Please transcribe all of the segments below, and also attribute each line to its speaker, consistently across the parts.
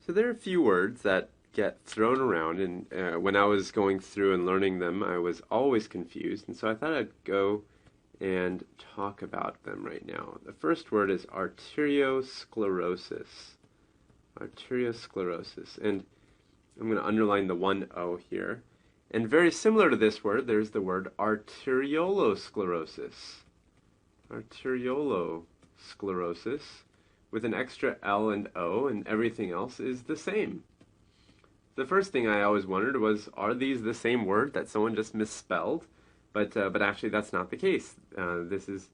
Speaker 1: So there are a few words that get thrown around, and when I was going through and learning them, I was always confused, and so I thought I'd go and talk about them right now. The first word is arteriosclerosis. Arteriosclerosis, and I'm going to underline the one O here. And very similar to this word, there's the word arteriolosclerosis. Arteriolosclerosis, with an extra L and O, and everything else is the same. The first thing I always wondered was, are these the same word that someone just misspelled? But actually that's not the case. This is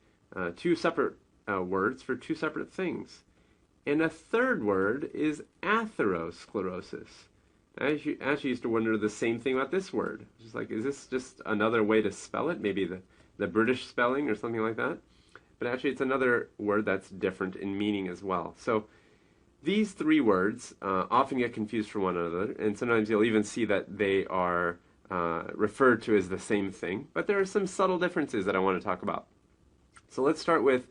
Speaker 1: two separate words for two separate things. And a third word is atherosclerosis. I actually used to wonder the same thing about this word. Just like, is this just another way to spell it? Maybe the British spelling or something like that? But actually it's another word that's different in meaning as well. So these three words often get confused for one another, and sometimes you'll even see that they are referred to as the same thing. But there are some subtle differences that I want to talk about. So let's start with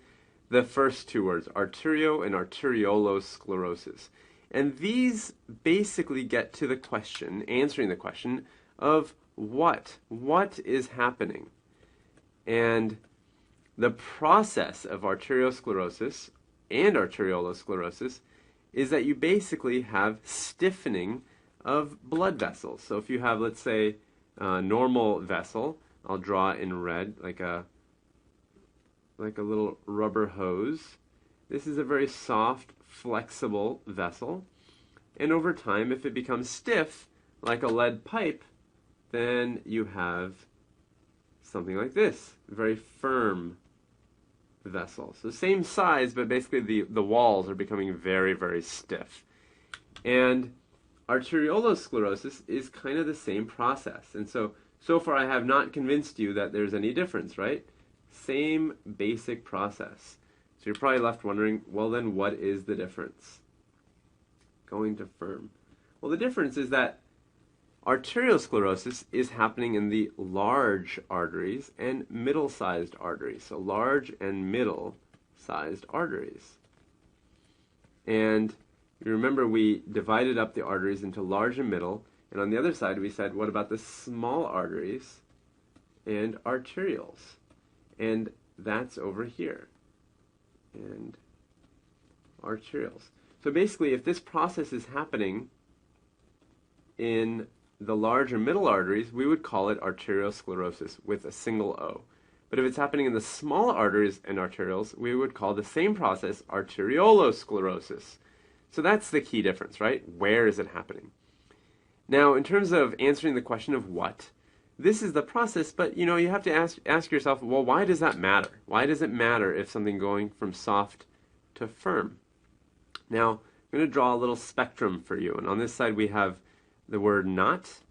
Speaker 1: the first two words, arterio and arteriolosclerosis. And these basically get to the question, answering the question of what is happening. And the process of arteriosclerosis and arteriolosclerosis is that you basically have stiffening of blood vessels. So if you have, let's say, a normal vessel, I'll draw in red like a little rubber hose. This is a very soft, flexible vessel. And over time, if it becomes stiff, like a lead pipe, then you have something like this, a very firm vessel. So same size, but basically the walls are becoming very, very stiff. And arteriolosclerosis is kind of the same process. And so far I have not convinced you that there's any difference, right? Same basic process. So you're probably left wondering, well then what is the difference? Going to firm. Well, the difference is that arteriosclerosis is happening in the large arteries and middle-sized arteries. So large and middle-sized arteries. And you remember we divided up the arteries into large and middle, and on the other side we said, what about the small arteries and arterioles? And that's over here. And arterioles. So basically, if this process is happening in the large or middle arteries, we would call it arteriosclerosis with a single O. But if it's happening in the small arteries and arterioles, we would call the same process arteriolosclerosis. So that's the key difference, right? Where is it happening? Now, in terms of answering the question of what, this is the process, but you have to ask yourself, well, why does that matter? Why does it matter if something going from soft to firm? Now, I'm going to draw a little spectrum for you, and on this side we have the word not,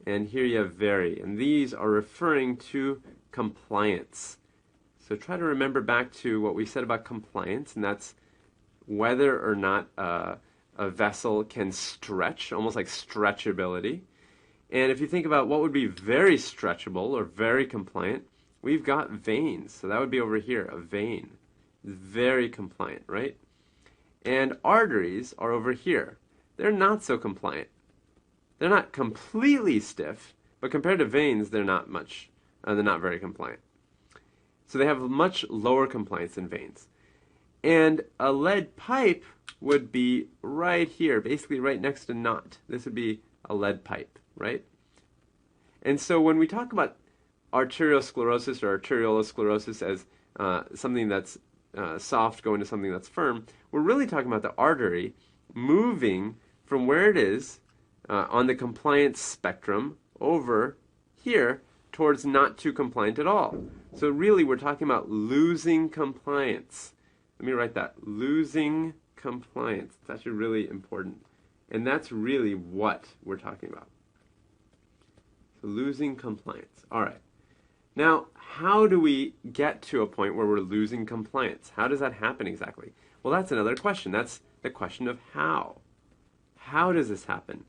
Speaker 1: and here you have very, and these are referring to compliance. So try to remember back to what we said about compliance, and that's whether or not a vessel can stretch, almost like stretchability. And if you think about what would be very stretchable or very compliant, we've got veins. So that would be over here, a vein. Very compliant, right? And arteries are over here. They're not so compliant. They're not completely stiff, but compared to veins, they're not very compliant. So they have much lower compliance than veins. And a lead pipe would be right here, basically right next to not. This would be a lead pipe, right? And so when we talk about arteriosclerosis or arteriolosclerosis as something that's soft going to something that's firm, we're really talking about the artery moving from where it is on the compliance spectrum over here towards not too compliant at all. So really we're talking about losing compliance. Let me write that. Losing compliance. It's actually really important. And that's really what we're talking about. So losing compliance. All right. Now, how do we get to a point where we're losing compliance? How does that happen exactly? Well, that's another question. That's the question of how. How does this happen?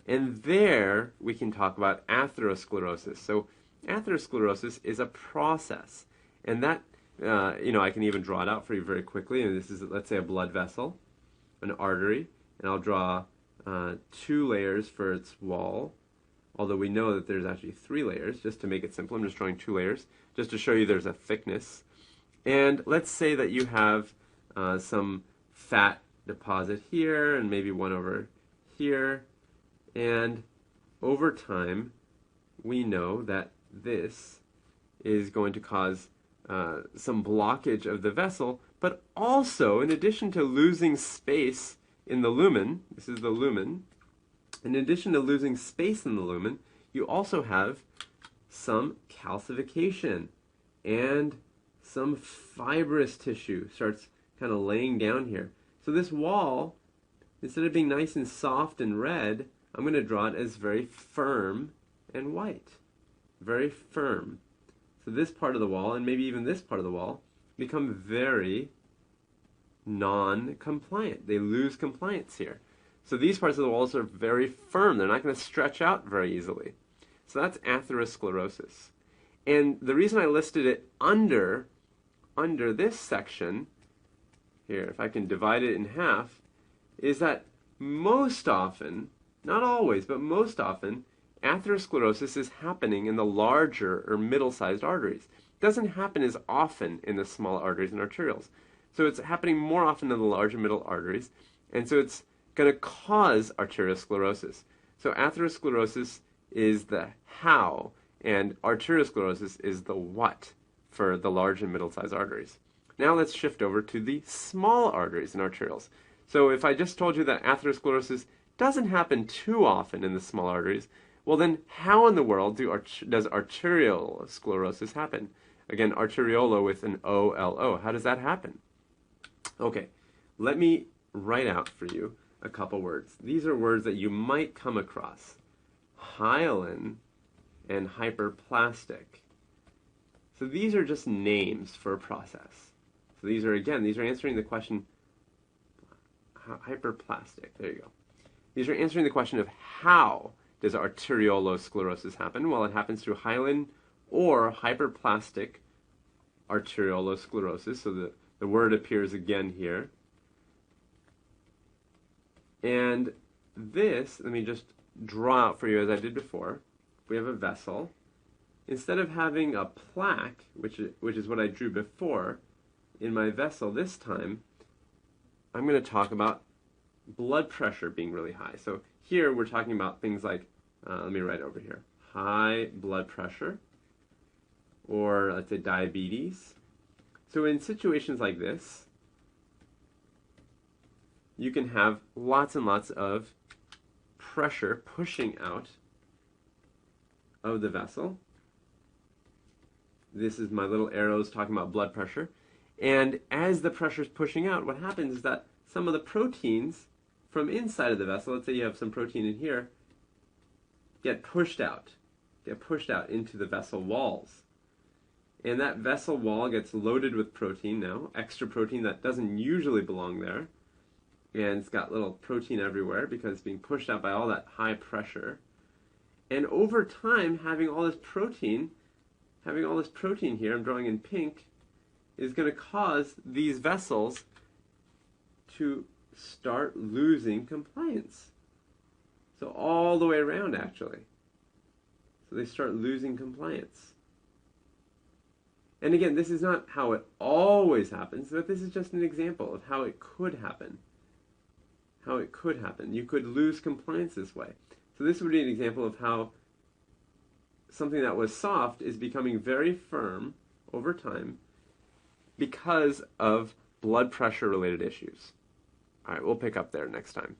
Speaker 1: And there we can talk about atherosclerosis. So atherosclerosis is a process. And that, I can even draw it out for you very quickly. And this is, let's say, a blood vessel, an artery. And I'll draw 2 layers for its wall, although we know that there's actually 3 layers. Just to make it simple, I'm just drawing 2 layers, just to show you there's a thickness. And let's say that you have some fat deposit here, and maybe one over here, and over time, we know that this is going to cause some blockage of the vessel, but also, in addition to losing space in the lumen, this is the lumen, in addition to losing space in the lumen, you also have some calcification, and some fibrous tissue starts kind of laying down here. So this wall, instead of being nice and soft and red, I'm going to draw it as very firm and white. Very firm. So this part of the wall, and maybe even this part of the wall, become very non-compliant. They lose compliance here. So these parts of the walls are very firm. They're not going to stretch out very easily. So that's atherosclerosis. And the reason I listed it under this section, here, if I can divide it in half, is that most often, not always, but most often, atherosclerosis is happening in the larger or middle-sized arteries. It doesn't happen as often in the small arteries and arterioles. So it's happening more often in the large and middle arteries, and so it's going to cause arteriosclerosis. So atherosclerosis is the how, and arteriosclerosis is the what for the large and middle-sized arteries. Now let's shift over to the small arteries and arterioles. So if I just told you that atherosclerosis doesn't happen too often in the small arteries, well then how in the world does arteriolosclerosis happen? Again, arteriolo with an O-L-O. How does that happen? Okay, let me write out for you a couple words. These are words that you might come across. Hyaline and hyperplastic. So these are just names for a process. So these are answering the question, hyperplastic, there you go. These are answering the question of how does arteriolosclerosis happen? Well, it happens through hyaline or hyperplastic arteriolosclerosis. So the word appears again here. And this, let me just draw out for you as I did before. We have a vessel. Instead of having a plaque, which is what I drew before, in my vessel this time, I'm going to talk about blood pressure being really high. So here we're talking about things like, let me write over here, high blood pressure, or let's say diabetes. So in situations like this, you can have lots and lots of pressure pushing out of the vessel. This is my little arrows talking about blood pressure. And as the pressure is pushing out, what happens is that some of the proteins from inside of the vessel, let's say you have some protein in here, get pushed out into the vessel walls. And that vessel wall gets loaded with protein now, extra protein that doesn't usually belong there. And it's got little protein everywhere because it's being pushed out by all that high pressure. And over time, having all this protein here, I'm drawing in pink, is going to cause these vessels to start losing compliance. So all the way around, actually. So they start losing compliance. And again, this is not how it always happens, but this is just an example of how it could happen. How it could happen. You could lose compliance this way. So this would be an example of how something that was soft is becoming very firm over time because of blood pressure related issues. All right, we'll pick up there next time.